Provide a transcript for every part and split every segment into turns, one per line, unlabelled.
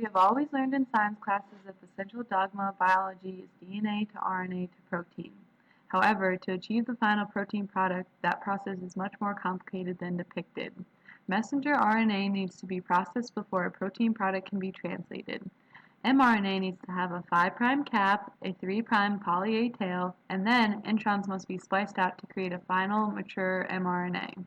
have always learned in science classes that the central dogma of biology is DNA to RNA to protein. However, to achieve the final protein product, that process is much more complicated than depicted. Messenger RNA needs to be processed before a protein product can be translated. mRNA needs to have a 5' cap, a 3' poly A tail, and then introns must be spliced out to create a final, mature mRNA.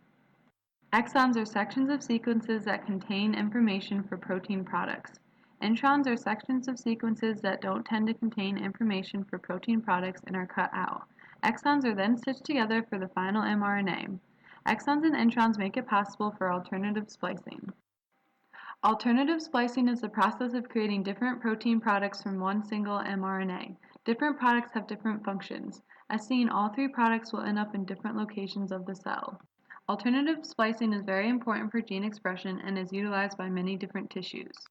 Exons are sections of sequences that contain information for protein products. Introns are sections of sequences that don't tend to contain information for protein products and are cut out. Exons are then stitched together for the final mRNA. Exons and introns make it possible for alternative splicing. Alternative splicing is the process of creating different protein products from one single mRNA. Different products have different functions. As seen, all three products will end up in different locations of the cell. Alternative splicing is very important for gene expression and is utilized by many different tissues.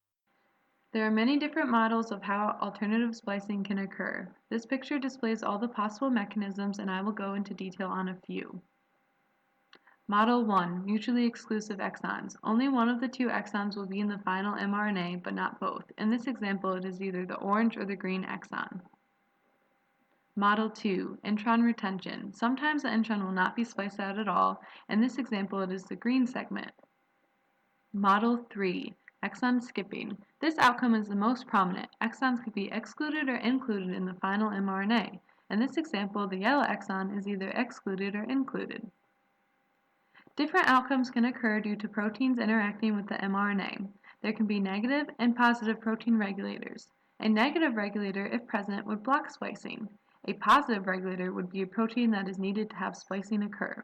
There are many different models of how alternative splicing can occur. This picture displays all the possible mechanisms, and I will go into detail on a few. Model 1, mutually exclusive exons. Only one of the two exons will be in the final mRNA, but not both. In this example, it is either the orange or the green exon. Model 2, intron retention. Sometimes the intron will not be spliced out at all. In this example, it is the green segment. Model 3, exon skipping. This outcome is the most prominent. Exons could be excluded or included in the final mRNA. In this example, the yellow exon is either excluded or included. Different outcomes can occur due to proteins interacting with the mRNA. There can be negative and positive protein regulators. A negative regulator, if present, would block splicing. A positive regulator would be a protein that is needed to have splicing occur.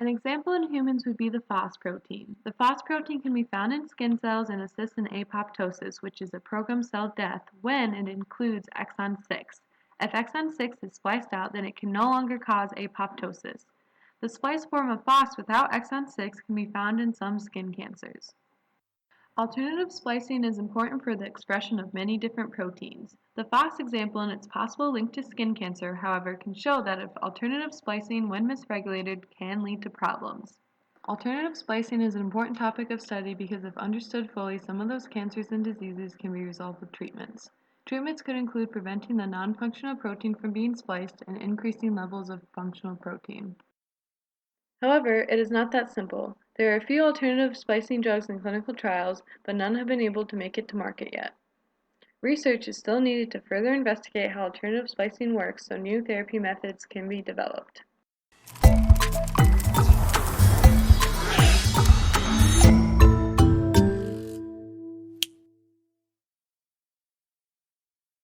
An example in humans would be the FOS protein. The FOS protein can be found in skin cells and assists in apoptosis, which is a programmed cell death, when it includes exon 6. If exon 6 is spliced out, then it can no longer cause apoptosis. The spliced form of FOS without exon 6 can be found in some skin cancers. Alternative splicing is important for the expression of many different proteins. The FOS example and its possible link to skin cancer, however, can show that if alternative splicing, when misregulated, can lead to problems. Alternative splicing is an important topic of study because if understood fully, some of those cancers and diseases can be resolved with treatments. Treatments could include preventing the non-functional protein from being spliced and increasing levels of functional protein. However, it is not that simple. There are a few alternative splicing drugs in clinical trials, but none have been able to make it to market yet. Research is still needed to further investigate how alternative splicing works so new therapy methods can be developed.